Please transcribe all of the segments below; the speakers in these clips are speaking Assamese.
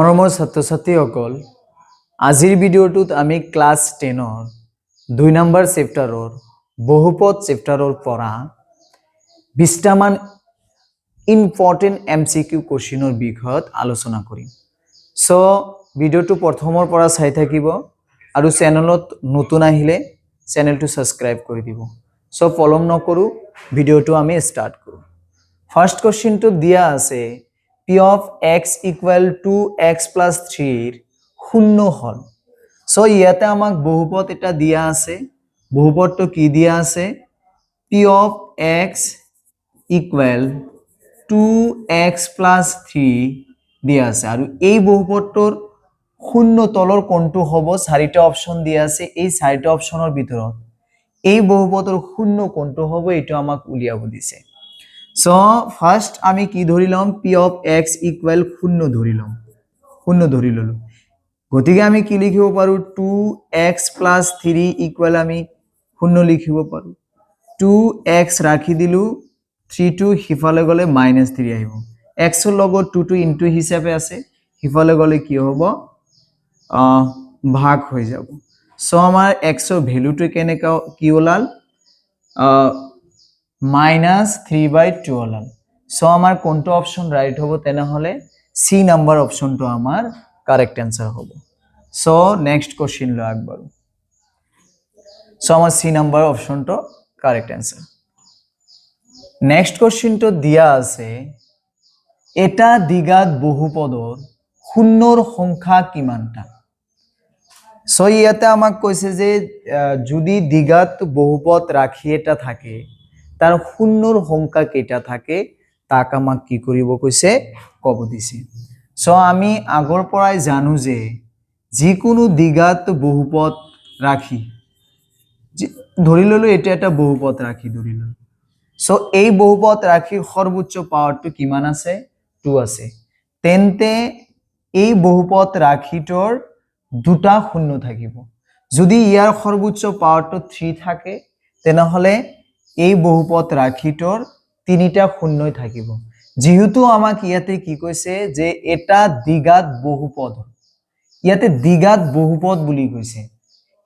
মৰমৰ ছাত্ৰ ছাত্ৰীসকল, আজিৰ ভিডিঅ'টোত আমি ক্লাছ 10ৰ 2 নম্বৰ চেপ্টাৰৰ বহুপদ চেপ্টাৰৰ পৰা 20টা মান ইম্পৰ্টেণ্ট MCQ কোৱেশ্চনৰ বিষয়ত আলোচনা কৰিম। সো ভিডিঅ'টো প্ৰথমৰ পৰা চাই থাকিব আৰু চেনেলত নতুন আহিলে চেনেলটো সাবস্ক্ৰাইব কৰি দিব। সো পলম নকৰো, ভিডিঅ'টো আমি স্টাৰ্ট কৰো। ফাৰ্স্ট কোৱেশ্চনটো দিয়া আছে P of x equal to x plus 3 শূন্য হল। সো ইয়াতে আমাক বহুপদ এটা দিয়া আছে। বহুপদটো কি দিয়া আছে? P of x equal to x plus 3 দিয়া আছে। আৰু এই বহুপদটোৰ শূন্য তলৰ কোণটো হ'ব, চাৰিটা অপশন দিয়া আছে। এই চাৰিটা অপশনৰ ভিতৰত এই বহুপদৰ শূন্য কোণটো হ'ব, এইটো আমাক উলিয়াব দিছে। সো ফার্স্ট আমি কি ধরি লম? P of x equal শূন্য ধরি লম, শূন্য ধরি ললো। গতিকে আমি কি লিখিব পাৰো? 2x plus 3 equal আমি শূন্য লিখিব পাৰো। 2x ৰাখি দিলু, 3 টো হিফালে গলে -3 আহিব। x ৰ লগত 2 টো ইনটু হিচাপে আছে, হিফালে গলে কি হ'ব? ভাগ হৈ যাব। সো আমাৰ x ৰ ভ্যালুটো কেনেকা কি ওলাল? -3/2 ওলাল। সো আমার কোনটো অপশন রাইট হবো? তেনেহলে সি নাম্বার অপশনটো আমার কারেক্ট অ্যান্সার হবো। সো নেক্সট কোশ্চেন লো একবার। সো আমার সি নাম্বার অপশনটো কারেক্ট অ্যান্সার। নেক্সট কোশ্চেনটো দিয়া আছে এটা দ্বিঘাত বহুপদৰ শূন্যৰ সংখ্যা কিমানটা? সো ইয়াতে আমাক কৈছে যে যদি দ্বিঘাত বহুপদ রাখি এটা থাকে, তার শূন্যৰ সংখ্যা কেইটা থাকে তাক আমাক কি কৰিব কৈছে? কব দিছে। সো আমি আগৰ পৰাই জানো যে যিকোনো দ্বিঘাত বহুপদ ৰাখি, ধৰি ললো এটা এটা বহুপদ ৰাখি ধৰি ললো। সো এই বহুপদ ৰাখিৰ সৰ্বোচ্চ পাওয়াৰটো কিমান আছে? 2 আছে। তেন্তে এই বহুপদ ৰাখিটোৰ দুটা শূন্য থাকিব। যদি ইয়াৰ সৰ্বোচ্চ পাওয়াৰটো 3 থাকে, তেনেহলে এই বহুপদ ৰাখিটোৰ তিনিটা শূন্যই থাকিব। যেহেতু আমাক ইয়াতে কি কৈছে যে এটা দ্বিঘাত বহুপদ, ইয়াতে দ্বিঘাত বহুপদ বুলি কৈছে,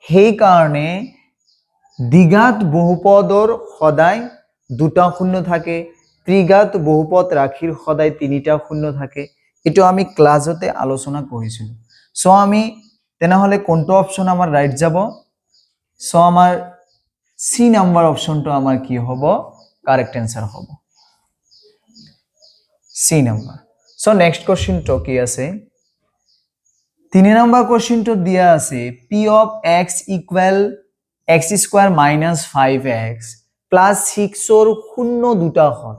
সেই কাৰণে দ্বিঘাত বহুপদৰ সদায় দুটা শূন্য থাকে, ত্ৰিঘাত বহুপদ ৰাখিৰ সদায় তিনিটা শূন্য থাকে। এটো আমি ক্লাসতে আলোচনা কৰিছিলো। সো আমি তেনেহলে কোনটো অপশন আমাৰ ৰাইট যাব? সো আমাৰ সি নাম্বাৰ অপশনটো আমাৰ কি হ'ব? কারেক্ট অ্যান্সার হ'ব, সি নাম্বার। সো নেক্সট কোশ্চেনটো কি আছে? 3 নাম্বার কোশ্চেনটো দিয়া আছে P of x equal x square minus 5x plus 6 ৰ শূন্য দুটা হল।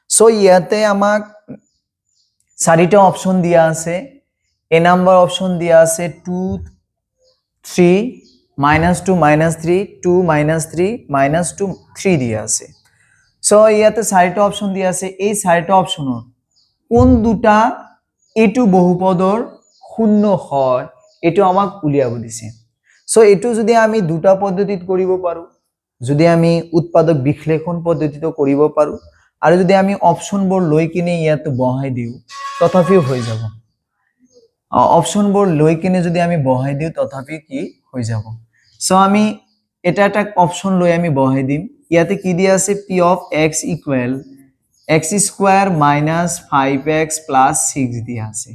সো ইয়াতে আমাক চাৰিটা অপশন দিয়া আছে। এ নাম্বার অপশন দিয়া আছে 2 3 -2 -3 2 -3 -2 3 দিয়া আছে। সো ইয়াতে চাৰিটা অপশন দিয়া আছে। এই চাৰিটা অপশনৰ কোন দুটা এইটো বহুপদৰ শূন্য হয় এইটো আমাক উলিয়াব দিছে। সো এইটো যদি আমি দুটা পদ্ধতিত কৰিব পাৰো, যদি আমি উৎপাদক বিশ্লেষণ পদ্ধতিটো কৰিব পাৰো, আৰু যদি আমি অপশনবোৰ লৈ কিনে ইয়াত বহাই দিও তথাপিও হৈ যাব। অপশনবোৰ লৈ কিনে যদি আমি বহাই দিও তথাপি কি হৈ যাব। সো আমি এটা এটা অপশন লৈ আমি বহাই দিম। ইয়াতে কি দিয়া আছে? P of x equal x square minus 5x plus 6 দিয়া আছে।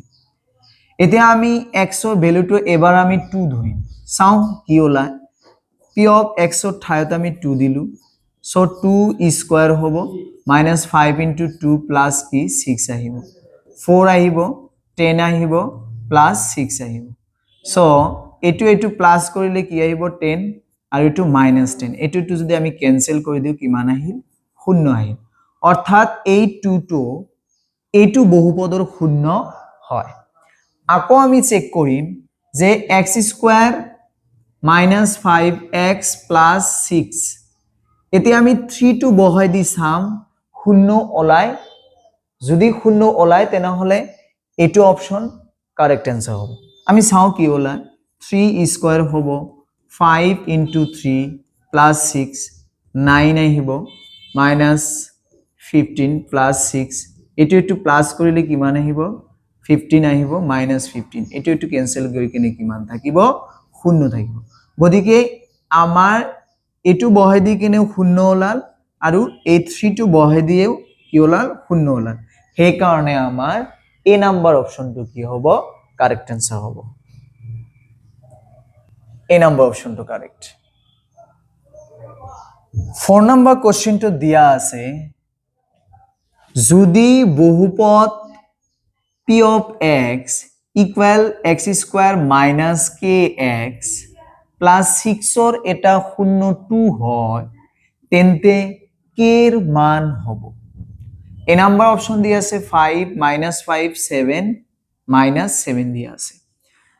এতিয়া আমি x ৰ ভ্যালুটো এবাৰ আমি 2 ধৰিম, চাও কি ওলায়। P of x ৰ ঠাইত আমি 2 দিলু। সো 2 স্কয়ার হ'ব, -5 into 2 plus 6 আহিব, 4 আহিব, 10 আহিব, plus 6 আহিব। সো এটো প্লাস কৰিলে কি আহিব? 10 আৰু এটো -10। এটো যদি আমি ক্যান্সেল কৰি দিও কিমান আহিল? শূন্য আহিল। অৰ্থাৎ এই 2 টো এইটো বহুপদৰ শূন্য হয়। আকৌ আমি চেক কৰিম যে x square minus 5x plus 6, এতিয়া আমি 3 টো বহাই দি চাম শূন্য ওলায়। যদি শূন্য ওলায় তেনেহলে এইটো অপশন কারেক্ট অ্যান্সার হবে। আমি চাও কি ওলায়। 3 স্কয়ার হ'ব, 5 into 3 plus 6 9 আহিব, -15 plus 6 এটো প্লাস কৰিলে কিমান আহিব? 15 আহিব -15 এটো কেনসেল কৰি কিনে কিমান থাকিব 0 থাকিব গতিকে আমাৰ এটো বহাই দি কিনে 0 ওলাল আৰু a3 টো বহাই দিয়েও কি ওলাল 0 ওলাল সেই কাৰণে আমাৰ এ নাম্বার অপশনটো কি হ'ব কারেক্ট आंसर হ'ব এ নাম্বার অপশনটো কারেক্ট 4 নাম্বার কোশ্চেনটো দিয়া আছে যদি বহুপদ p of x equal x square minus kx plus 6 or এটা 02 হয় তেন্তে k এর মান হবে এ নাম্বার অপশন দিয়ে আছে 5 -5 7 -7 দিয়ে আছে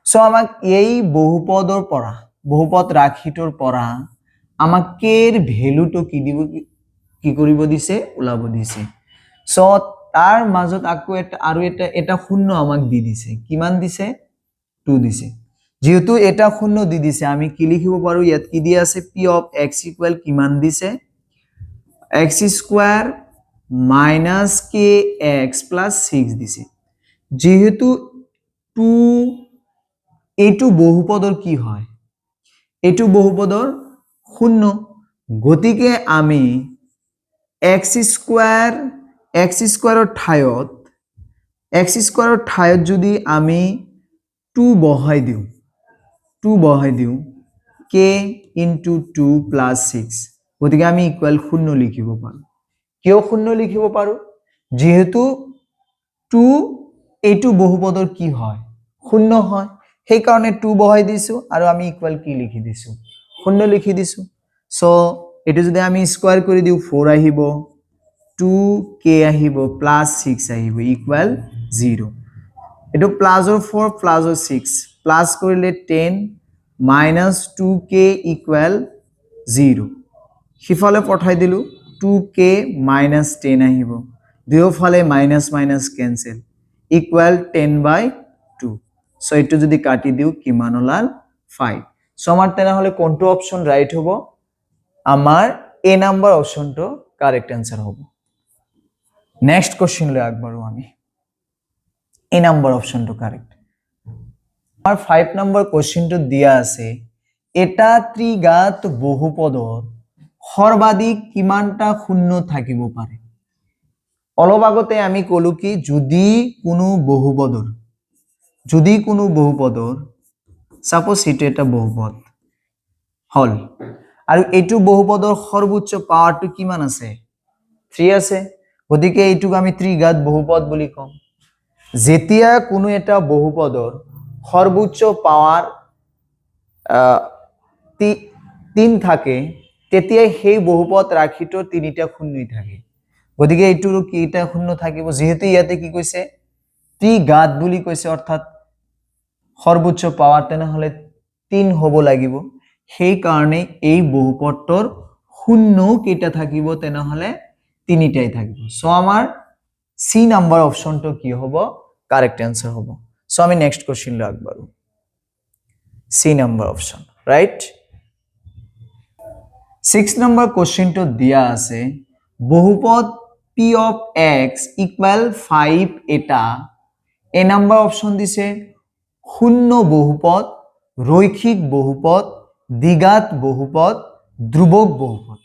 সো আমাক এই বহুপদৰ পৰা বহুপদ ৰাশিটোৰ পৰা আমাক k এৰ ভ্যালুটো কি দিব কি কৰিব দিছে ওলাব দিছে সো তার মাজত আকো এটা শূন্য আমাক দি দিছে কিমান দিছে 2 দিছে যেহেতু এটা শূন্য দি দিছে আমি কি লিখিব পাৰো ইয়াত কি দিয়া আছে p of x equal কিমান দিছে x square minus kx plus 6 দিছে যেহেতু 2 এটু বহুপদৰ কি হয় এটু বহুপদৰ শূন্য গতিকে আমি x স্কয়াৰৰ ঠাইত যদি আমি 2 বহাই দিও k into 2 plus 6 গতিকে আমি ইকুয়াল শূন্য লিখিব পাৰো কিয় শূন্য লিখিব পাৰো যেহেতু 2 এটু বহুপদৰ কি হয় শূন্য হয় সেই কাৰণে 2 বহাই দিছো আৰু আমি ইকুয়াল কি লিখি দিছো শূন্য লিখি দিছো সো এটো যদি আমি স্কয়ার কৰি দিও 4 আহিব 2k আহিব plus 6 আহিব equal 0 এটো plus or 4 plus or 6 plus কৰিলে 10 minus 2k equal 0 হিফালে পঠাই দিলু 2k minus 10 আহিব দুয়োফালে minus minus cancel equal 10/2 so এটো যদি কাটি দিও কিমান ওলাল 5 সো আমাৰ তেনেহলে কোনটো অপশন রাইট হ'ব আমার এ নাম্বার অপশনটো কারেক্ট आंसर হবে নেক্সট কোশ্চেন লে একবারও আমি এ নাম্বার অপশনটো কারেক্ট আর 5 নাম্বার কোশ্চেনটো দিয়া আছে এটা ত্রিঘাত বহুপদৰ সৰ্বাধিক কিমানটা শূন্য থাকিব পাৰে অলপ আগতে আমি কলো কি যদি কোনো বহুপদৰ সাপোজ এটো এটা বহুপদ হল আৰু এটো বহুপদৰ সৰ্বোচ্চ পাৱাৰটো কিমান আছে 3 আছে গতিকে এইটোক আমি ত্ৰিঘাত বহুপদ বুলি কম যেতিয়া কোনো এটা বহুপদৰ সৰ্বোচ্চ পাৱাৰ 3 থাকে তেতিয়া সেই বহুপদ ৰাশিটো তিনিটা শূন্যই থাকে গতিকে এইটোৰ কিটা শূন্য থাকিব যেহেতু ইয়াতে কি কৈছে ত্ৰিঘাত বুলি কৈছে অৰ্থাৎ সৰ্বোচ্চ পাওয়াৰ তেনেহলে 3 হ'ব লাগিব সেই কাৰণে এই বহুপদৰ শূন্য কেইটা থাকিব তেনেহলে তিনিটাই থাকিব সো আমাৰ সি নাম্বার অপশনটো কি হ'ব কারেক্ট आंसर হ'ব সো আমি নেক্সট কোশ্চেন লে আগবাড়ো সি নাম্বার অপশন রাইট 6 নাম্বার কোশ্চেনটো দিয়া আছে বহুপদ p of x equal 5 এটা এ নাম্বার অপশন দিছে শূন্য বহুপদ রৈখিক বহুপদ দ্বিঘাত বহুপদ ধ্রুবক বহুপদ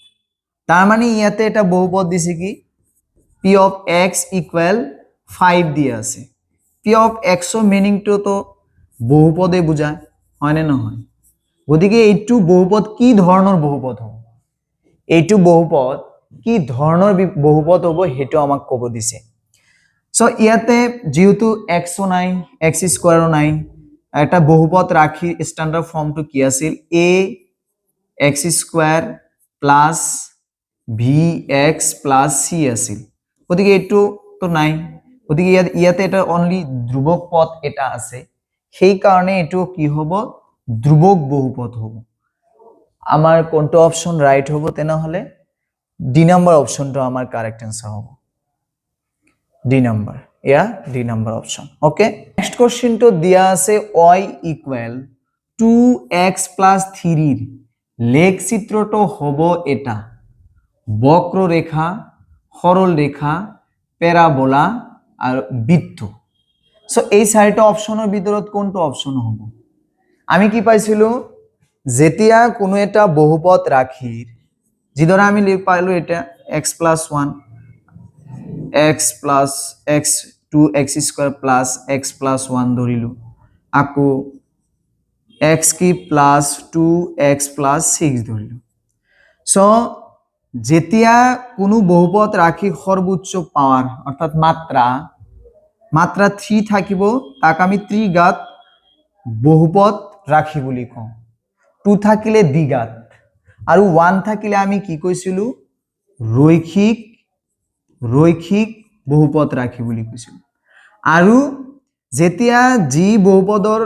তার মানে ইয়াতে এটা বহুপদ দিছে কি p of x equal 5 দিয়ে আছে p of x ৰ মিনিংটো তো বহুপদে বুজায় হয় না নহয় গতিকে এইটো বহুপদ কি ধৰণৰ বহুপদ হ'ব এইটো বহুপদ কি ধৰণৰ বহুপদ হ'ব হেতু আমাক ক'ব দিছে সো ইয়াতে যেহেতু x ও নাই x স্কয়ার ও নাই এটা বহুপদ রাখি স্ট্যান্ডার্ড ফর্মটো কি আছিল a x square plus vx plus c আছিল গতিকে এটো তো নাই গতিকে ইয়াতে এটা অনলি ধ্রুবক পদ এটা আছে সেই কারণে এটো কি হ'ব ধ্রুবক বহুপদ হ'ব আমার কোনটো অপশন রাইট হ'ব তেনেহলে ডি নাম্বার অপশনটো আমার কারেক্ট आंसर হ'ব D number D number option okay next কোশ্চেনটো দিয়া আছে y ইকুয়াল 2x plus 3 এর লেখ চিত্রটো হ'ব এটা বক্ররেখা সরল রেখা প্যারাবোলা আর বৃত্ত সো এই চাৰিটা অপশনৰ ভিতৰত কোনটো অপশন হ'ব আমি কি পাইছিলো যেতিয়া কোনো এটা বহুপদ ৰাশিৰ যিদৰে আমি পাইলো এটা x + 1 x plus x 2x square plus x plus 1 ধৰিলো আকৌ x কি plus 2x plus 6 ধৰিলো সো যেতিয়া কোনো বহুপদ ৰাশি সৰ্বোচ্চ পাৱাৰ অৰ্থাৎ মাত্ৰা 3 থাকিব তাক আমি ত্ৰিঘাত বহুপদ ৰাশি বুলি কওঁ 2 থাকিলে দ্বিঘাত আৰু 1 থাকিলে আমি কি কৈছিলো ৰৈখিক বহুপদ ৰাশি বুলি কৈছিলো আৰু যেতিয়া যি বহুপদৰ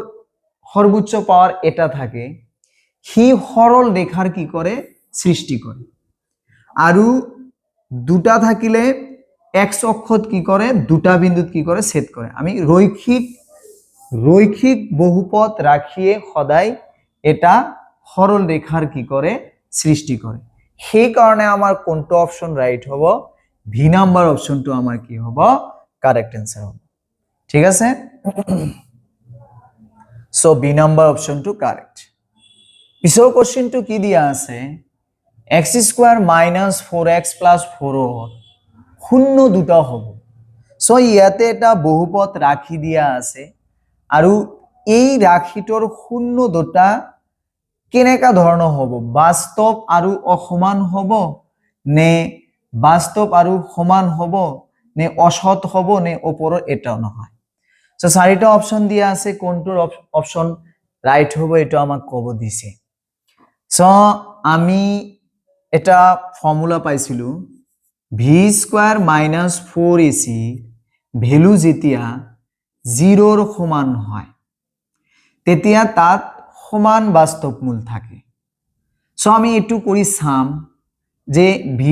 সৰ্বোচ্চ পাৱাৰ এটা থাকে হি সৰল ৰেখাৰ কি কৰে সৃষ্টি কৰে আৰু দুটা থাকিলে x অক্ষত কি কৰে দুটা বিন্দুত কি কৰে ছেদ কৰে আমি ৰৈখিক বহুপদ ৰাখিয়ে সদায় এটা সৰল ৰেখাৰ কি কৰে সৃষ্টি কৰে সেই কাৰণে আমাৰ কোনটো অপশন ৰাইট হ'ব ভি নাম্বাৰ অপশনটো আমাৰ কি হ'ব কারেক্ট आंसर হ'ব ঠিক আছে সো বি নাম্বার অপশনটো কারেক্ট পিছৰ কোশ্চেনটো কি দিয়া আছে x² - 4x + 4 শূন্য দুটা হ'ব সো ইয়াতে এটা বহুপদ ৰাখি দিয়া আছে আৰু এই ৰাখিটোৰ শূন্য দুটা কেনেকা ধৰণৰ হ'ব বাস্তৱ আৰু অসমান হ'ব নে বাস্তৱ আৰু সমান হ'ব নে অসৎ হ'ব নে ওপৰৰ এটাও নহয় সো চাৰিটা অপশন দিয়া আছে কোনটোৰ অপশন রাইট হ'ব এটা আমাক ক'ব দিছে সো আমি এটা ফর্মুলা পাইছিলো v² - 4ac ভ্যালু যেতিয়া 0 ৰ সমান হয় তেতিয়া তাত সমান বাস্তৱ মূল থাকে সো আমি এটু কৰি চাম যে v²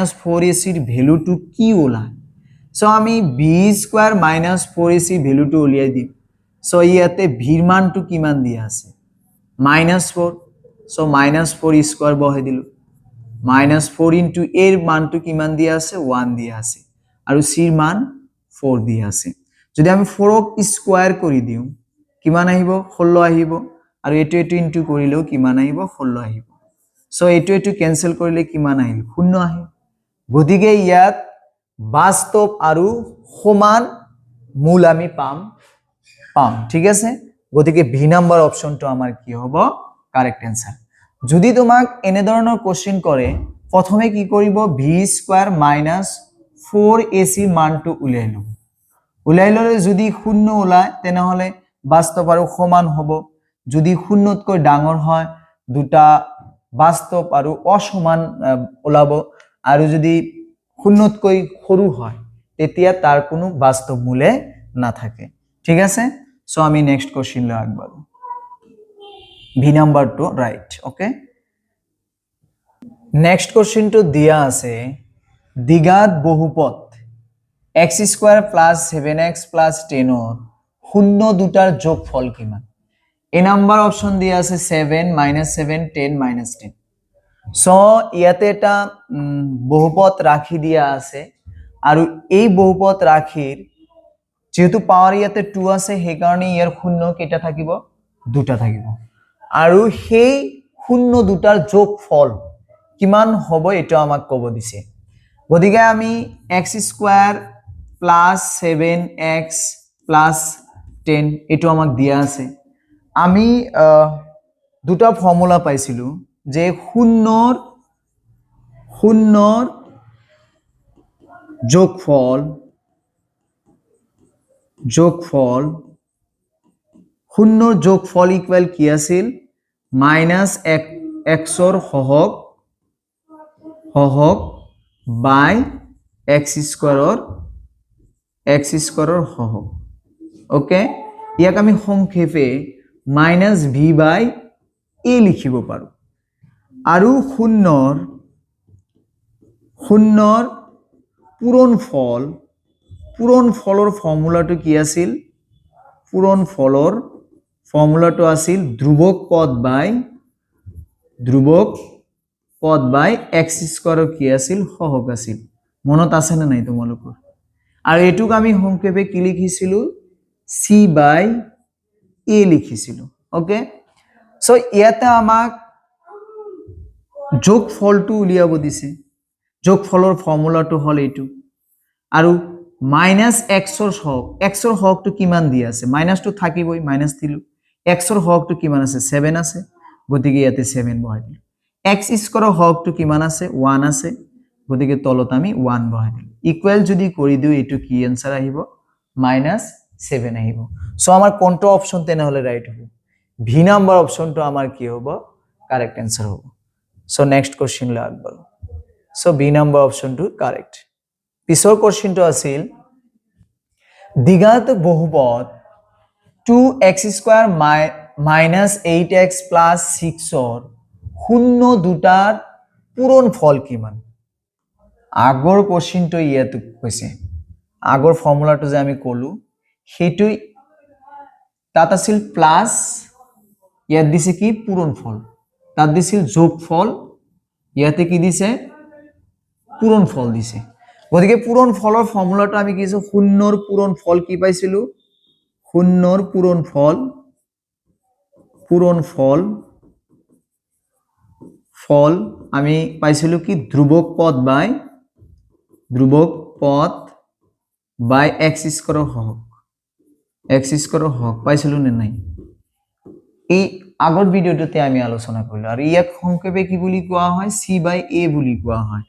- 4ac ৰ ভ্যালুটো কি ওলায় সো আমি v² - 4ac ভ্যালুটো উলিয়াই দিম সো ইয়াতে v ৰ মানটো কিমান দিয়া আছে -4 সো -4 স্কয়াৰ বহাই দিলো -4 * a ৰ মানটো কিমান দিয়া আছে 1 দিয়া আছে আৰু c ৰ মান 4 দিয়া আছে যদি আমি 4 ক স্কয়াৰ কৰি দিও কিমান আহিব 16 আহিব আৰু এটো ইনটু কৰিলেও কিমান আহিব 16 আহিব সো এটো ক্যান্সেল কৰিলে কিমান আহিল 0 আহিল গতিকে ইয়াত বাস্তৱ আৰু সমান মূল আমি পাম ঠিক আছে গতিকে ভি নাম্বাৰ অপশনটো আমাৰ কি হ'ব কাৰেক্ট आंसर যদি তোমাক এনে ধৰণৰ কোশ্চেন কৰে প্ৰথমে কি কৰিব v² - 4ac মানটো উলাই ললে যদি শূন্য ওলায় তেনেহলে বাস্তৱ আৰু সমান হ'ব যদি শূন্যতকৈ ডাঙৰ হয় দুটা বাস্তৱ আৰু অসমান ওলাব আৰু যদি শূন্যতকৈ সৰু হয় তেতিয়া তাৰ কোনো বাস্তৱ মূলে নাথাকে ঠিক আছে সো আমি নেক্সট কোশ্চেন লৈ আগবাঢ়ো ভি নাম্বাৰটো রাইট ওকে নেক্সট কোশ্চেনটো দিয়া আছে দ্বিঘাত বহুপদ x² + 7x + 10 ৰ শূন্য দুটাৰ যোগফল কিমান এ নাম্বার অপশন দিয়া আছে 7 -7 10 -10 সো ইয়াতে এটা বহুপদ ৰাখি দিয়া আছে আৰু এই বহুপদ ৰাখিৰ যেহেতু পাৱাৰ ইয়াতে 2 আছে সেই কাৰণে ইয়াৰ শূন্য কেটা থাকিব দুটা থাকিব আৰু সেই শূন্য দুটাৰ যোগফল কিমান হ'ব এটা আমাক ক'ব দিছে গতিকে আমি x² + 7x + 10 এটো আমাক দিয়া আছে আমি দুটা ফর্মুলা পাইছিলো যে শূন্যৰ যোগফল শূন্যৰ যোগফল ইকুয়াল কি আছিল -x ৰ হহক বাই x² ৰ হহক ওকে ইয়াক আমি সংক্ষেপে -v/a লিখিব পাৰো আৰু শূন্যৰ পূৰণফলৰ ফৰ্মুলাটো কি আছিল ফৰ্মুলাটো আছিল ধ্ৰুবক পদ বাই x² কি আছিল সহগ আছিল মনত আছে না নাই তোমালোকৰ আৰু এটুক আমি সংক্ষেপে কি লিখিছিলো সি বাই এ লিখিছিলোঁ ওকে সো ইয়াতে আমাক যোগফলটো উলিয়াব দিছে যোগফলৰ ফৰ্মুলাটো হ'ল এইটো আৰু মাইনাছ এক্সৰ হকটো কিমান দি আছে মাইনাছটো থাকিবই মাইনাছ দিলোঁ এক্সৰ হকটো কিমান আছে 7 আছে গতিকে ইয়াতে 7 বহাই দিলোঁ এক্স স্কোৱাৰৰ হকটো কিমান আছে 1 আছে গতিকে তলত আমি 1 বহাই দিলোঁ ইকুৱেল যদি কৰি দিওঁ এইটো কি এনসাৰ আহিব -7 আহিব সো আমাৰ কোনটো অপচন তেনেহলে ৰাইট হ'ব ভি নাম্বাৰ অপচনটো আমাৰ কি হ'ব কাৰেক্ট এনসাৰ হ'ব সো নেক্সট কোশ্চেন লৈ আগবাঢ়ো সো বি নাম্বাৰ অপচনটো কাৰেক্ট পিছৰ কোশ্চেনটো আছিল দ্বিঘাত বহুপদ 2x² - 8x + 6 শূন্য দুটাৰ পূৰণ ফল কিমান আগৰ কোশ্চেনটো ইয়াত কৈছে আগৰ ফৰ্মুলাটো যে আমি কলো সেইটো তাত আছিল প্লাস ইয়াত দিছে কি পূৰণ ফল তাত দিছিল যোগফল ইয়াতে কি দিছে পূৰণ ফল দিছে গতিকে পূৰণ ফলৰ ফৰ্মুলাটো আমি কি শূন্যৰ পূৰণ ফল কি পাইছিলো শূন্যৰ পূৰণ ফল আমি পাইছিলো কি ধ্ৰুবক পদ বাই x স্কয়াৰৰ হক পাইছিলো নে নাই এই আগৰ ভিডিওটোতে আমি আলোচনা কৰিলো আৰু ইয়াক সংক্ষেপে কি বুলি কোৱা হয় c বাই a বুলি কোৱা হয়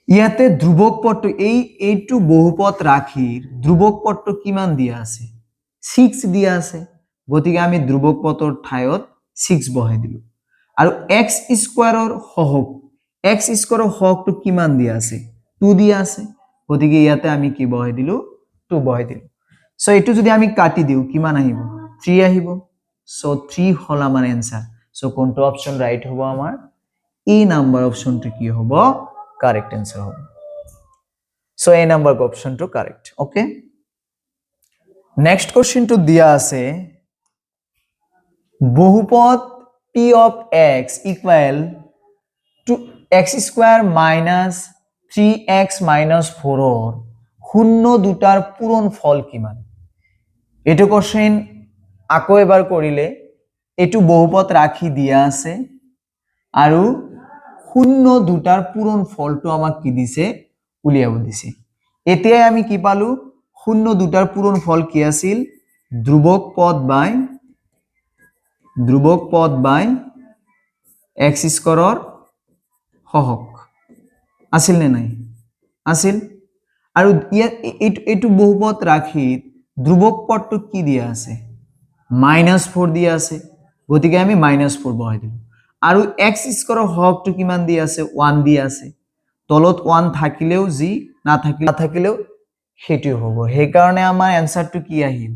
ইয়াতে ধ্ৰুবক পদটো এইটো বহুপদ ৰাখিৰ ধ্ৰুবক পদটো কিমান দিয়া আছে 6 দিয়া আছে গতিকে আমি ধ্ৰুবক পদৰ ঠাইত 6 বহাই দিলো আৰু x স্কয়াৰৰ হকটো কিমান দিয়া আছে 2 দিয়া আছে গতিকে ইয়াতে আমি কি বহাই দিলো 2 বহাই দিলো সো এটো যদি আমি কাটি দিও কিমান আহিব 3 আহিব সো 3 হল আমাৰ आंसर সো কোনটো অপচন ৰাইট হ'ব আমাৰ এ নাম্বার অপশনটো কি হ'ব কারেক্ট आंसर হবে সো এ নাম্বার অপশনটো কারেক্ট ওকে নেক্সট কোশ্চেনটো দিয়া আছে বহুপদ p of x equal to x² - 3x - 4 শূন্য দুটাৰ পূৰণ ফল কিমান এটো কোশ্চেন আকৌ এবাৰ কৰিলে এটো বহুপদ ৰাখি দিয়া আছে আৰু শূন্য দুটাৰ পূৰণ ফলটো আমাক কি দিছে উলিয়াব দিছে এতিয়া আমি কি পালো শূন্য দুটাৰ পূৰণ ফল কি আছিল ধ্ৰুবক পদ বাই x স্কয়াৰৰ হক আছিল নে নাই আছিল আৰু এইটো বহুপদ ৰাখি ধ্ৰুবক পদটো কি দিয়া আছে -4 দিয়া আছে গতিকে আমি -4 বহাই দিলো আৰু x স্কয়াৰৰ হকটো কিমান দিয়া আছে 1 দিয়া আছে তলত 1 থাকিলেও জি নাথাকিলেও হেতু হ'ব সেই কাৰণে আমাৰ आंसरটো কি আহিল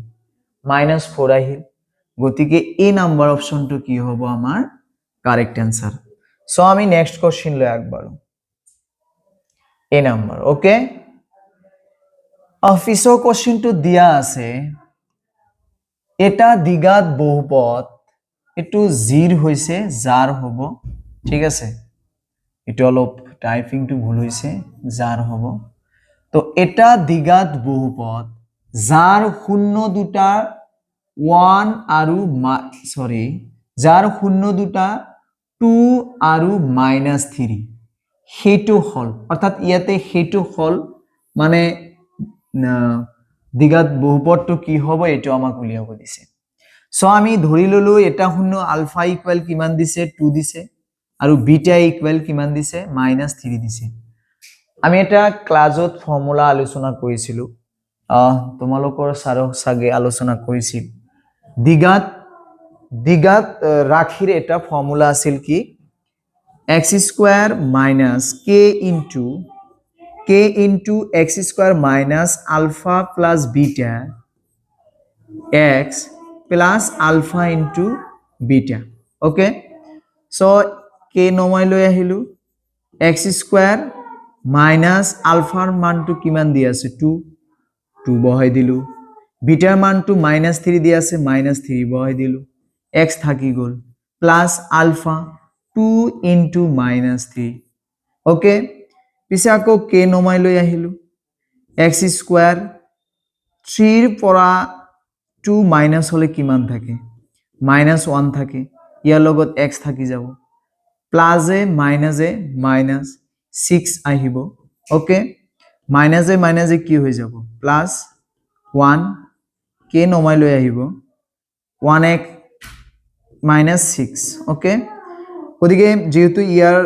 -4 আহিল গতিকে এ নাম্বাৰ অপশনটো কি হ'ব আমাৰ কাৰেক্ট आंसर সো আমি নেক্সট কোশ্চেন লৈ আগবাঢ়ো এ নাম্বাৰ ওকে অফিসৰ কোশ্চেনটো দিয়া আছে এটা দ্বিঘাত বহুপদ এটো জিৰ হৈছে যাৰ হ'ব ঠিক আছে এটো অলপ টাইপিংটো ভুল হৈছে যাৰ হ'ব তো এটা দ্বিঘাত বহুপদ যাৰ শূন্য দুটা 1 আৰু যাৰ শূন্য দুটা 2 আৰু -3 হেতু হল অৰ্থাৎ ইয়াতে হেতু হল মানে দ্বিঘাত বহুপদটো কি হ'ব এটো আমাক উলিয়াব দিছে সো আমি ধৰি ললো এটা শূন্য আলফা ইকুয়াল কিমান দিছে 2 দিছে আৰু বিটা ইকুয়াল কিমান দিছে -3 দিছে আমি এটা ক্লাছত ফৰ্মুলা আলোচনা কৰিছিলো তোমালোকৰ সাৰক সাগে আলোচনা কৰিছিল দ্বিঘাত ৰাখিৰ এটা ফৰ্মুলা আছিল কি x² - k into x² minus alpha plus beta x plus alpha into beta okay so k নমাই লৈ আহিলো x² minus alpha মানটো কিমান দি আছে 2 বহাই দিলো বিটাৰ মানটো -3 দি আছে -3 বহাই দিলো x থাকি গল প্লাস alpha 2 into -3 okay পিছে আকৌ k নমাই লৈ আহিলো x² 3 ৰ পৰা 2 মাইনাস হলে কিমান থাকে -1 থাকে ইয়াৰ লগত x থাকি যাব প্লাস এ মাইনাস 6 আহিব ওকে মাইনাস এ কি হৈ যাব প্লাস 1 কে নমাই লৈ আহিব 1x minus 6 ওকে গতিকে যেহেতু ইয়াৰ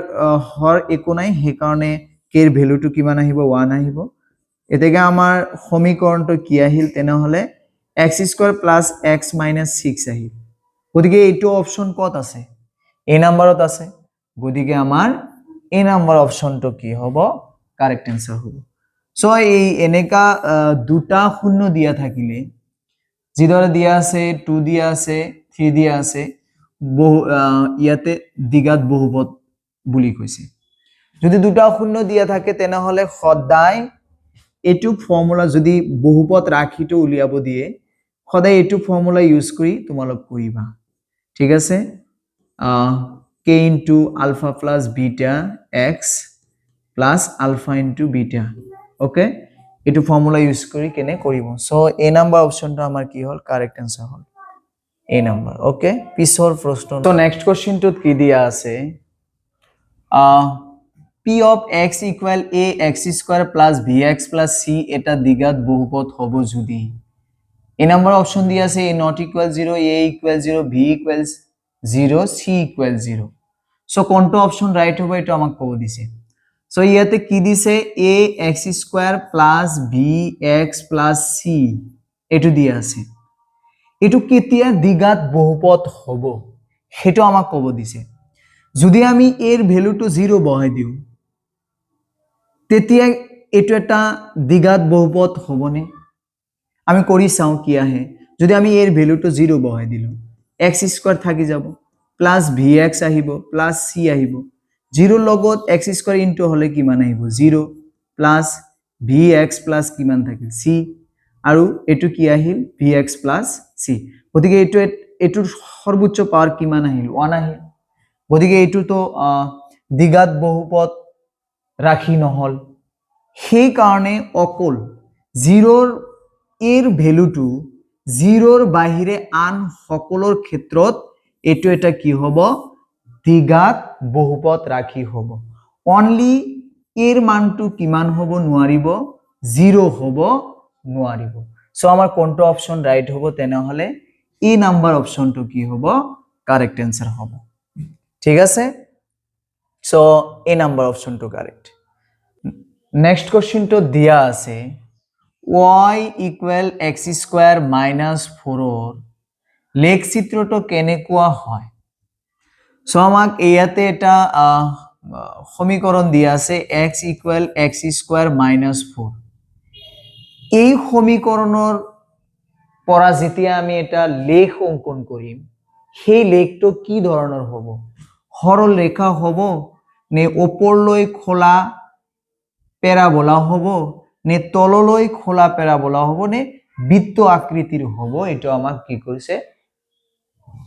হৰ একো নাই সেই কাৰণে k এৰ ভ্যালুটো কিমান আহিব 1 আহিব এতেকে আমাৰ সমীকৰণটো কি আহিল তেনেহলে x² + x - 6 আহিল গতিকে এইটো অপচন কত আছে এ নম্বৰত আছে গতিকে আমাৰ এ নম্বৰ অপচনটো কি হ'ব কারেক্ট आंसर হ'ব সো এই এনেকা দুটা শূন্য দিয়া থাকিলে যিদৰে দিয়া আছে 2 দিয়া আছে 3 দিয়া আছে ইয়াতে দ্বিঘাত বহুপদ বুলি কৈছে যদি দুটা শূন্য দিয়া থাকে তেনেহলে সদায় এটু ফর্মুলা যদি বহুপদ রাখিটো উলিয়াব দিয়ে সদায় এটু ফর্মুলা ইউজ কৰি তোমালোক কৰিবা ঠিক আছে k into alpha plus beta x plus alpha into beta okay এটু ফর্মুলা ইউজ কৰি কেনে কৰিব সো এ নাম্বাৰ অপশনটো আমাৰ কি হল কাৰেক্ট आंसर হল এ নাম্বাৰ ওকে পিছৰ প্রশ্ন তো নেক্সট কোশ্চেনটোত কি দিয়া আছে p of x equal a x square plus bx plus c এটা দ্বিঘাত বহুপদ হ'ব যদি এ নাম্বার অপশন দিয়া আছে a not equal 0 a equal 0 b equal 0 c equal 0 so কোনটো অপশন রাইট হবে এটা আমাক কব দিছে সো ইয়াতে কি দিছে a x square plus b x plus c এটো দিয়া আছে এটো কেতিয়া দ্বিঘাত বহুপদ হ'ব হেটো আমাক কব দিছে যদি আমি এর ভ্যালুটো 0 বহাই দিও তেতিয়া এটো এটা দ্বিঘাত বহুপদ হবনে আমি কৰি চাও কি আহে যদি আমি এর ভ্যালুটো 0 বহাই দিলো x² থাকি যাব প্লাস vx আহিব প্লাস c আহিব 0 লগত x² ইনটু হলে কিমান আহিব 0 প্লাস vx প্লাস কিমান থাকিল c আৰু এটো কি আহিল vx প্লাস c গতিকে এটোৰ সৰ্বোচ্চ পাৱাৰ কিমান আহিল 1 আহিল গতিকে এটো তো দ্বিঘাত বহুপদ ৰাখি নহল সেই কাৰণে অকল 0 এৰ ভ্যালুটো 0 ৰ বাহিৰে আন সকলৰ ক্ষেত্ৰত এটো এটা কি হ'ব দ্বিঘাত বহুপদ ৰাখি হ'ব অনলি এৰ মানটো কিমান হ'ব নোৱাৰিব 0 হ'ব নোৱাৰিব সো আমাৰ কোনটো অপশন রাইট হ'ব তেনেহলে এ নাম্বার অপশনটো কি হ'ব কারেক্ট आंसर হ'ব ঠিক আছে সো এ নাম্বার অপশনটো কারেক্ট নেক্সট কোশ্চেনটো দিয়া আছে y equal x² minus 4 লেখ চিত্ৰটো কেনেকুৱা হয় সো আমাক ইয়াতে এটা সমীকৰণ দিয়া আছে x equal x² minus 4 এই সমীকৰণৰ পৰা যেতিয়া আমি এটা লেখ অঙ্কন কৰিম সেই লেখটো কি ধৰণৰ হ'ব সৰল ৰেখা হ'ব নে ওপৰলৈ খোলা প্যাৰাবোলা হ'ব নে তললৈ খোলা প্যাৰাবোলা হ'ব নে বৃত্ত আকৃতিৰ হ'ব এটো আমাক কি কৰিছে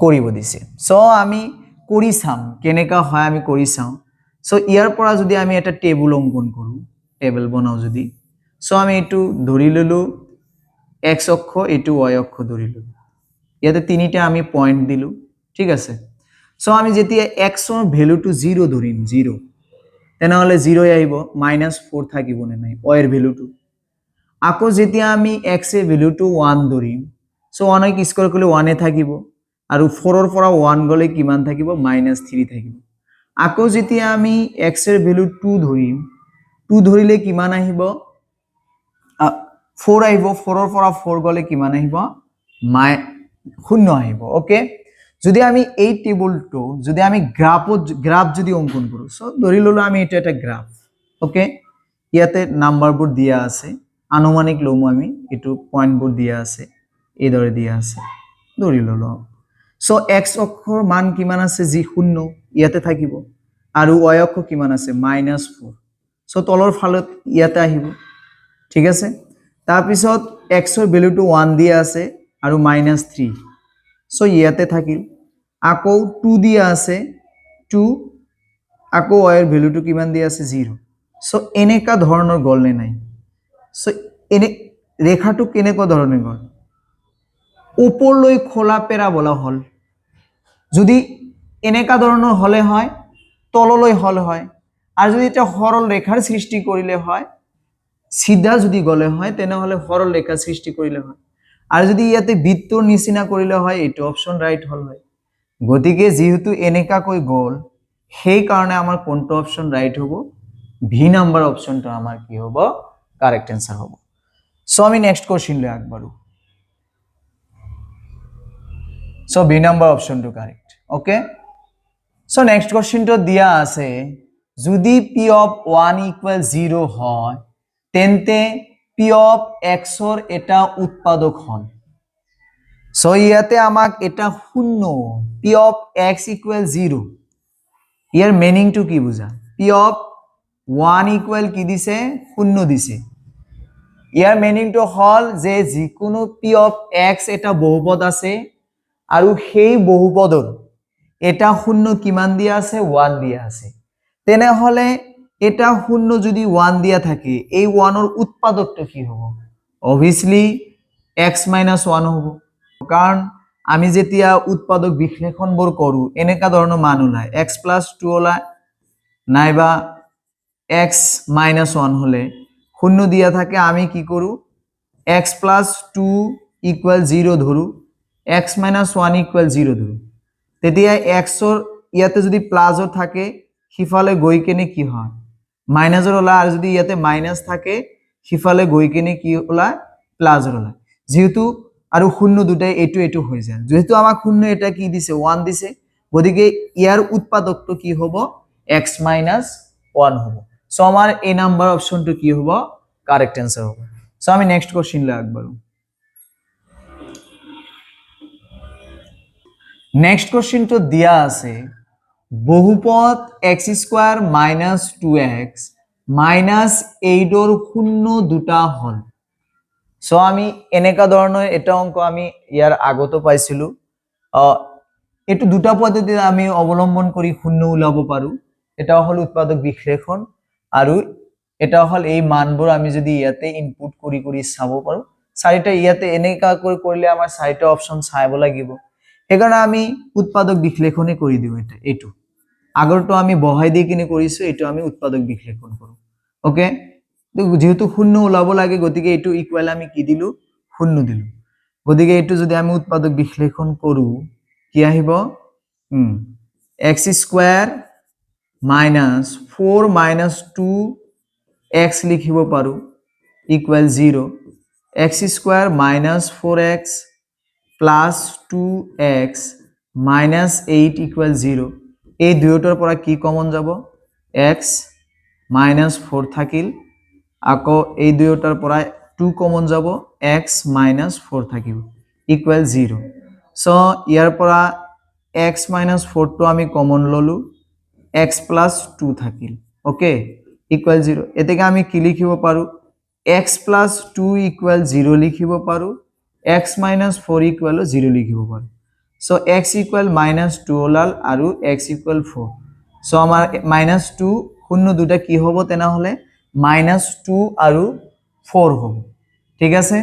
কৰিব দিছে সো আমি কৰি চাম কেনেকা হয় আমি কৰি চাম সো ইয়াৰ পৰা যদি আমি এটা টেবুল অঙ্কন কৰো টেবল বনাও যদি সো আমি এটো ধৰি ললো x অক্ষ এটো y অক্ষ ধৰি ললো ইয়াতে তিনিটা আমি পয়েন্ট দিলু ঠিক আছে সো আমি যেতিয়া x ৰ ভ্যালুটো 0 ধৰিম 0 তেনেহলে 0 আহিব -4 থাকিব নে নাই y এৰ ভ্যালুটো আকো যেতিয়া আমি x এৰ ভ্যালুটো 1 ধৰিম সো 1 ক স্কয়াৰ কৰিলে 1 এ থাকিব আৰু 4 ৰ পৰা 1 গলে কিমান থাকিব -3 থাকিব আকো যেতিয়া আমি x এর ভ্যালু 2 ধৰিম 2 ধৰিলে কিমান আহিব 4 আহিব 4 ৰ পৰা 4 গলে কিমান আহিব 0 আহিব ওকে যদি আমি এই টেবুলটো যদি আমি গ্রাফ যদি অঙ্কন কৰো সো ধৰি ললো আমি এটা এটা গ্ৰাফ ওকে ইয়াতে নাম্বাৰবোৰ দিয়া আছে আনুমানিক লমু আমি এটো পয়েন্টবোৰ দিয়া আছে এই দৰে দিয়া আছে ধৰি ললো সো x অক্ষৰ মান কিমান আছে যি 0 ইয়াতে থাকিব আৰু y অক্ষ কিমান আছে -4 সো তলৰ ফালত ইয়াতে আহিব ঠিক আছে তাৰ পিছত x ৰ ভ্যালুটো 1 দিয়া আছে আৰু -3 সো ইয়াতে থাকিল আকো 2 দিয়া আছে 2 আকো y এর ভ্যালুটো কিমান দিয়া আছে 0 সো এনেকা ধৰণৰ গল নে নাই সো এনে ৰেখাটো কেনেকুৱা ধৰণে গ'ল ওপৰলৈ খোলা পেৰাবোলা হল যদি এনেকা ধৰণৰ হলে হয় তললৈ হল হয় আৰু যদি এটা সৰল ৰেখাৰ সৃষ্টি কৰিলে হয় সিধা যদি গলে হয় তেনেহলে সৰল ৰেখা সৃষ্টি কৰিলে হয় আৰু যদি ইয়াতে বৃত্তৰ নিচিনা কৰিলে হয় এইটো অপচন ৰাইট হল হয় গতিকে যেহেতু এনেকা কৈ গল সেই কাৰণে আমাৰ কোনটো অপচন ৰাইট হ'ব ভি নাম্বার অপশনটো আমার কি হবো কারেক্ট অ্যান্সার হবো সো আমি নেক্সট কোশ্চেন লৈ আগবাড়ো সো বি নাম্বার অপশনটো কারেক্ট ওকে সো নেক্সট কোশ্চেনটো দিয়া আছে যদি পি অফ 1 ইকুয়াল 0 হয় তেন্তে পি অফ এক্স এর এটা উৎপাদক হল সো ইয়াতে আমাক এটা শূন্য পি অফ এক্স ইকুয়াল 0 ইয়ার মিনিংটো কি বুঝা পি অফ 1 ইকুয়াল কি দিছে শূন্য দিছে ইয়াৰ মিনিংটো হল যে যিকোনো পি অফ এক্স এটা বহুপদ আছে আৰু সেই বহুপদৰ এটা শূন্য কিমান দিয়া আছে 1 দিয়া আছে তেনেহলে এটা শূন্য যদি 1 দিয়া থাকে এই 1 এর উৎপাদকটো কি হ'ব অবভিয়াসলি x - 1 হ'ব কাৰণ আমি যেতিয়া উৎপাদক বিশ্লেষণবোৰ কৰো এনেকা ধৰণৰ মান ওলায় x + 2 ওলায় নাইবা x - 1 হলে শূন্য দিয়া থাকে আমি কি করু x + 2 = 0 ধরু x - 1 = 0 ধরু তেতিয়া x এর ইয়াতে যদি প্লাসও থাকে সিফালে গৈ কেনে কি হয় মাইনাসৰ ওলায় আৰ যদি ইয়াতে মাইনাস থাকে সিফালে গৈ কেনে কি ওলায় প্লাসৰ ওলায় যেহেতু আর শূন্য দুটাই এটু হয়ে যায় যেহেতু আমাক শূন্য এটা কি দিছে 1 দিছে গতিকে ইয়ার উৎপাদকটো কি হবে x - 1 হবে সো আমার এ নাম্বার অপশনটো কি হবে কারেক্ট অ্যান্সার হবে সো আমি নেক্সট কোশ্চেন লৈ আগবাড়ো নেক্সট কোশ্চেনটো দিয়া আছে বহুপদ x² - 2x - 8 এর শূন্য দুটা হল সো আমি এনেকা ধৰণৰ এটা অঙ্ক আমি ইয়াৰ আগতো পাইছিলো এটো দুটা পদ্ধতি আমি অবলম্বন কৰি শূন্য উলাব পাৰো এটা হল উৎপাদক বিশ্লেষণ আৰু এটা হল এই মানবোৰ আমি যদি ইয়াতে ইনপুট কৰি কৰি চাব পাৰো চাৰিটা ইয়াতে এনেকা কৰি কৰিলে আমাৰ চাৰিটা অপচন চাইব লাগিব সেইকাৰণে আমি উৎপাদক বিশ্লেষণে কৰি দিও এটা এটো আগৰটো আমি বহাই দি কিনে কৰিছো এটো আমি উৎপাদক বিশ্লেষণ কৰো ওকে যেহেতু শূন্য ওলাব লাগে গতিকে এটো ইকুয়াল আমি কি দিলু শূন্য দিলু গতিকে এটো যদি আমি উৎপাদক বিশ্লেষণ কৰো কি আহিব x² - 4 - 2x লিখিব পাৰো ইকুয়াল 0 x² - 4x + 2x - 8 = 0 এই দুয়োটাৰ পৰা কি কমন যাব x - 4 থাকিল আকৌ এই দুয়োটাৰ পৰা 2 কমন যাব x - 4 থাকিব ইকুয়াল 0 সো ইয়াৰ পৰা x - 4 টো আমি কমন ললো x + 2 থাকিল ওকে ইকুয়াল 0 এতেকে আমি কি লিখিব পাৰো x + 2 = 0 লিখিব পাৰো x - 4 = 0 লিখিব পাৰো সো x = -2 ওলাল আৰু x = 4 সো আমাৰ -2 শূন্য দুটা কি হ'ব তেনেহলে -2 আৰু 4 হ'ব ঠিক আছে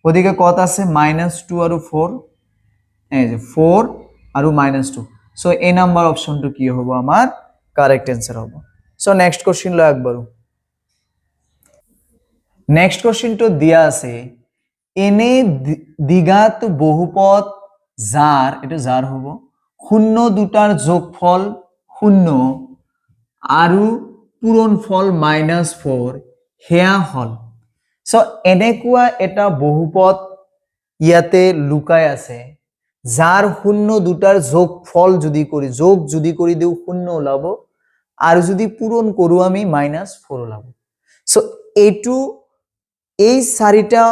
গতিকে কত আছে -2 আৰু 4 এই যে 4 আৰু -2 সো এ নাম্বাৰ অপশনটো কি হ'ব আমাৰ কারেক্ট অ্যান্সার হ'ব সো নেক্সট কোশ্চেন লৈ আগবাড়ো নেক্সট কোশ্চেনটো দিয়া আছে এনে দ্বিঘাত বহুপদ যার এটা যার হবো শূন্য দুটার যোগফল শূন্য আৰু পূৰণফল -4 হেয়া হল সো এনেকুৱা এটা বহুপদ ইয়াতে লুকাই আছে যার শূন্য দুটার যোগফল যদি করি যোগ যদি করি দিও শূন্য ওলাব আর যদি পূরণ করু আমি -4 ওলাব সো এইটো এই চাৰিটা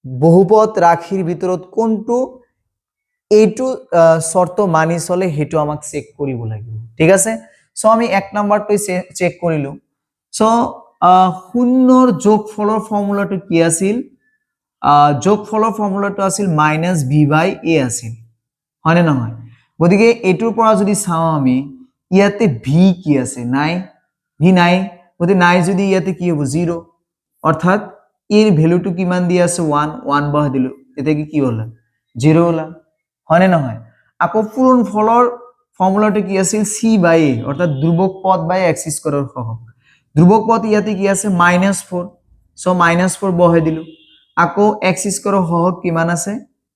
বহুপদ ৰাশিৰ ভিতৰত কোনটো এইটো শৰ্ত মানি চলে হেতু আমাক চেক কৰিব লাগিব ঠিক আছে সো আমি এক নাম্বাৰটো চেক কৰিলো সো শূন্যৰ যোগফলৰ ফৰ্মুলাটো কি আছিল যোগফলৰ ফৰ্মুলাটো আছিল -b/a আছিল হয়নে নহয় গতিকে এটোৰ পৰা যদি চাও আমি ইয়াতে v কি আছে নাই v নাই গতি নাই যদি ইয়াতে কি হ'ব 0 অর্থাৎ এর ভ্যালুটো কিমান দিয়া আছে 1 1 বহাই দিলো এতে কি হলো 0 হলো হয় না নহয় আকৌ পূরণ ফলৰ ফর্মুলাটা কি আছিল c বাই a অর্থাৎ ধ্রুবক পদ বাই x স্কয়ারের সহগ ধ্রুবক পদ ইয়াতে কি আছে -4 সো -4 বহাই দিলো আকৌ x স্কয়ারের সহগ কিমান আছে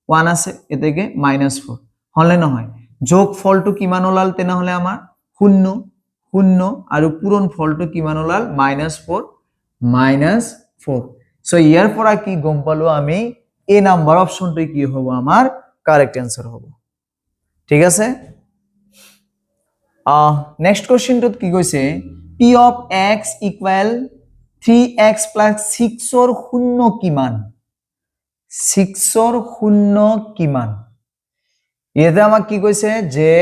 1 আছে এতেকে -4 হলে নহয় যোগ ফলটো কিমান ওলাল তেনেহলে আমাৰ 0 0 আৰু পূৰণ ফলটো কিমান ওলাল -4 -4 সো ইয়াৰ পৰা কি গম পালো আমি এ নাম্বাৰ অপশনটো কি হ'ব আমাৰ কারেক্ট आंसर হ'ব ঠিক আছে নেক্সট কোশ্চেনটোত কি কৈছে p of x equal 3x plus 6 ৰ শূন্য কিমান 6 ৰ শূন্য কিমান ইয়াতে আমাক কি কৈছে যে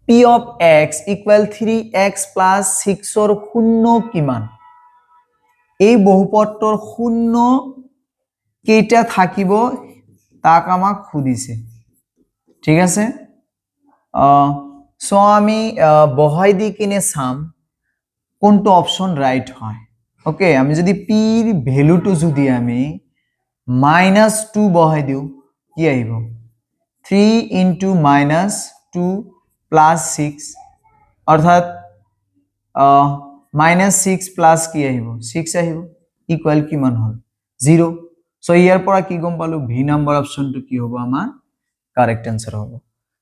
p of x equal 3x plus 6 ৰ শূন্য কিমান এই বহুপদটোৰ শূন্য কেইটা থাকিব তাক আমাক খুদিছে ঠিক আছে সো আমি বহাই দি কিনে চাম কোনটো অপশন রাইট হয় ওকে আমি যদি p এর ভ্যালুটো যদি আমি -2 বহাই দিও কি আহিব 3 into -2 plus 6 অর্থাৎ -6 plus কি আহিব 6 আহিব ইকুয়াল কিমান হল 0 সো ইয়াৰ পৰা কি গম পালো ভি নাম্বাৰ অপশনটো কি হ'ব আমাৰ কারেক্ট आंसर হ'ব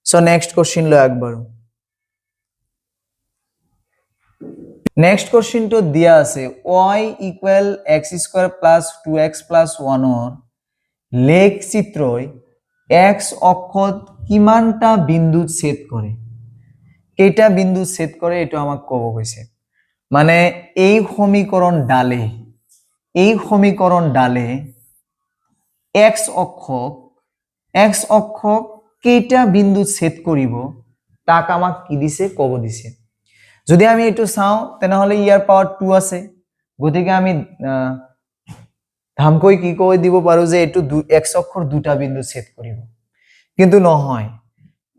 সো নেক্সট কোশ্চেন লো একবার নেক্সট কোশ্চেনটো দিয়া আছে y equal x square plus 2x plus 1 ৰ লেখ চিত্ৰই x অক্ষত কিমানটা বিন্দু ছেদ কৰে কেইটা বিন্দু ছেদ কৰে এটো আমাক ক'ব কৈছে মানে এই সমীকৰণ ডালে x অক্ষক কেইটা বিন্দু ছেদ কৰিব তাক আমাক কি দিছে ক'ব দিছে যদি আমি এটো চাও তেনেহলে ইয়াৰ পাওয়াৰ 2 আছে গতিকে আমি ধামকৈ কি কৈ দিব পাৰো যে এটো x অক্ষৰ দুটা বিন্দু ছেদ কৰিব কিন্তু নহয়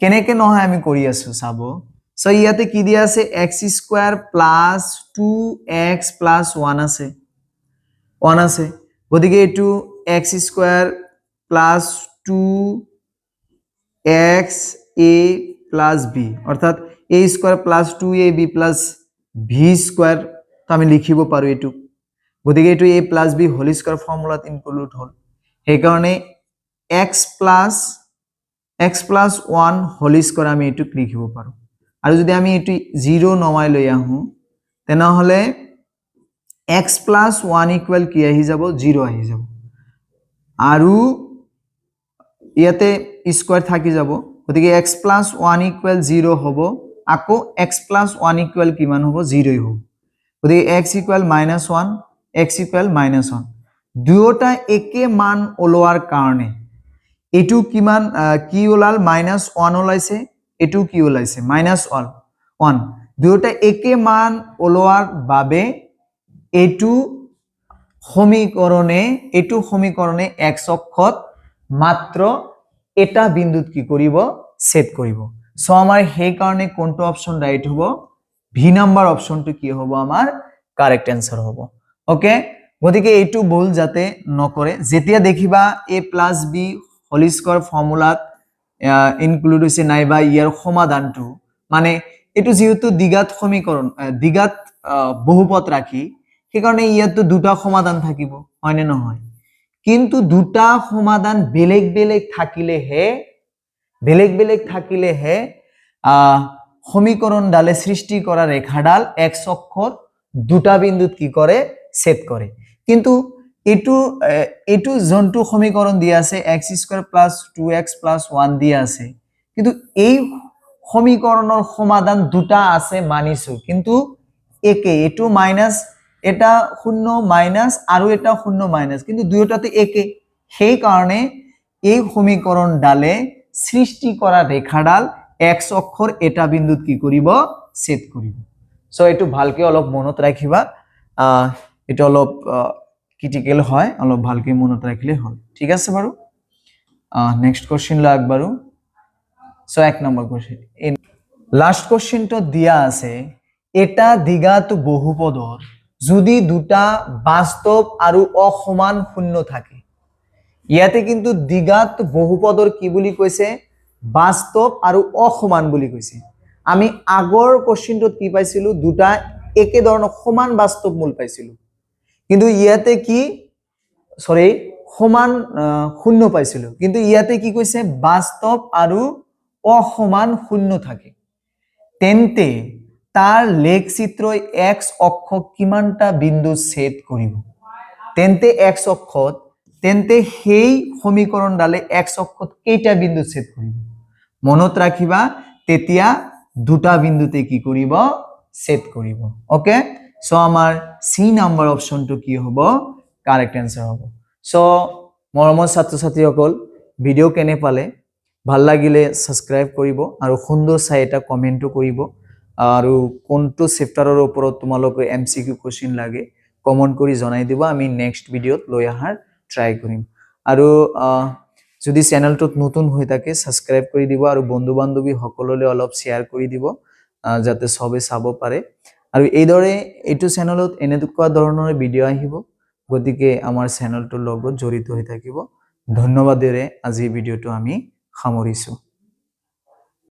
কেনেকে নহয় আমি কৰি আছো চাব সো ইয়াতে কি দিয়া আছে x square plus 2x plus 1 আছে গতিকে এটো x square plus 2x a plus b অর্থাৎ a square plus 2ab plus b square তো আমি লিখিব পাৰো এটো গতিকে এটো a plus b whole square ফৰ্মুলাত ইনক্লুড হল সেই কাৰণে x plus 1 হোল স্কয়াৰ আমি এটো লিখিব পাৰো আৰু যদি আমি এটো 0 নমাই লৈ আহো তেনেহলে x plus 1 equal কি আহি যাব 0 আহি যাব আৰু ইয়াতে স্কয়ার থাকি যাব গতিকে x plus 1 equal 0 হ'ব আকৌ x plus 1 equal কিমান হ'ব 0 হ'ব গতিকে x equal -1 x equal -1 দুয়োটা একে মান ওলোৱাৰ কাৰণে এটু কিমান কি ওলাল -1 ওলাইছে এটু কি ওলাইছে -1 দুয়োটা একে মান ওলোৱাৰ বাবে এটু সমীকৰণে x অক্ষত মাত্ৰ এটা বিন্দুত কি কৰিব ছেদ কৰিব সো আমাৰ সেই কাৰণে কোনটো অপশন ৰাইট হ'ব ভি নাম্বাৰ অপশনটো কি হ'ব আমাৰ কাৰেক্ট आंसर হ'ব ওকে গতিকে এটু ভুল যাতে নকৰে যেতিয়া দেখিবা a plus b whole square ফৰ্মুলাত ইনক্লুড হৈছে নাইবা ইয়াৰ সমাধানটো মানে এটু যেহেতু দ্বিঘাত সমীকৰণ দ্বিঘাত বহুপদ ৰাখি সেই কাৰণে ইয়াতো দুটা সমাধান থাকিব হয় নে নহয় কিন্তু দুটা সমাধান বেলেগ বেলেগ থাকিলেহে সমীকরণ ডালে সৃষ্টি করা রেখাডাল x অক্ষর দুটা বিন্দুত কি করে ছেদ করে কিন্তু এটু জন্তু সমীকরণ দিয়া আছে x square plus 2x plus 1 দিয়া আছে কিন্তু এই সমীকৰণৰ সমাধান দুটা আছে মানিছো কিন্তু একে এটু মাইনাস এটা শূন্য মাইনাস আৰু এটা শূন্য মাইনাস কিন্তু দুয়োটাতে একে সেই কাৰণে এই সমীকৰণ ডালে সৃষ্টি কৰা ৰেখাডাল x অক্ষৰ এটা বিন্দুত কি কৰিব ছেদ কৰিব সো এটু ভালকে অলপ মনত ৰাখিবা এটা অলপ ক্ৰিটিক্যাল হয় অলপ ভালকে মনত ৰাখিলে হল ঠিক আছে বাৰু নেক্সট কোশ্চেন লা একবাৰু so 1 number question last question তো দিয়া আছে এটা দ্বিঘাত বহুপদৰ যদি দুটা বাস্তৱ আৰু অসমান শূন্য থাকে। ইয়াতে কিন্তু দ্বিঘাত বহুপদৰ কি বুলি কৈছে বাস্তৱ আৰু অসমান বুলি কৈছে। আমি আগৰ কোশ্চেনটোত কি পাইছিলো দুটা একে ধৰণৰ সমান বাস্তৱ মূল পাইছিলো, কিন্তু ইয়াতে কি সৰি সমান শূন্য পাইছিলো, কিন্তু ইয়াতে কি কৈছে বাস্তৱ আৰু অসমান শূন্য থাকে। তেন্তে তাৰ লেখচিত্ৰই x অক্ষক কিমানটা বিন্দু ছেদ কৰিব। তেন্তে x অক্ষত তেন্তে সেই সমীকৰণডালে x অক্ষত কেইটা বিন্দু ছেদ কৰিব। মনত ৰাখিবা তেতিয়া দুটা বিন্দুতে কি কৰিব ছেদ কৰিব। ওকে, সো আমাৰ সি নাম্বাৰ অপশনটো কি হ'ব কাৰেক্ট आंसर হ'ব। সো মৰমৰ ছাত্ৰ ছাত্ৰীসকল ভিডিও কেনে পালে ভাল লাগিলে সাবস্ক্ৰাইব কৰিব আৰু সুন্দৰ চাই এটা কমেন্টও কৰিব আৰু কোনটো চেপ্টাৰৰ ওপৰত তোমালোকে এমসিকিউ কোশ্চেন লাগে কমেন্ট কৰি জনাই দিবা, আমি নেক্সট ভিডিওত লৈ আহাৰ ট্ৰাই কৰিম। আৰু যদি চেনেলটোত নতুন হৈ থাকে সাবস্ক্ৰাইব কৰি দিব আৰু বন্ধু বান্ধৱী সকললৈ অলপ শেয়াৰ কৰি দিব যাতে সবে চাব পাৰে। আৰু এইদৰে এইটো চেনেলত এনেকুৱা ধৰণৰ ভিডিও আহিব, গতিকে আমাৰ চেনেলটোৰ লগত জড়িত হৈ থাকিব। ধন্যবাদেৰে আজি ভিডিওটো আমি সামৰিছো।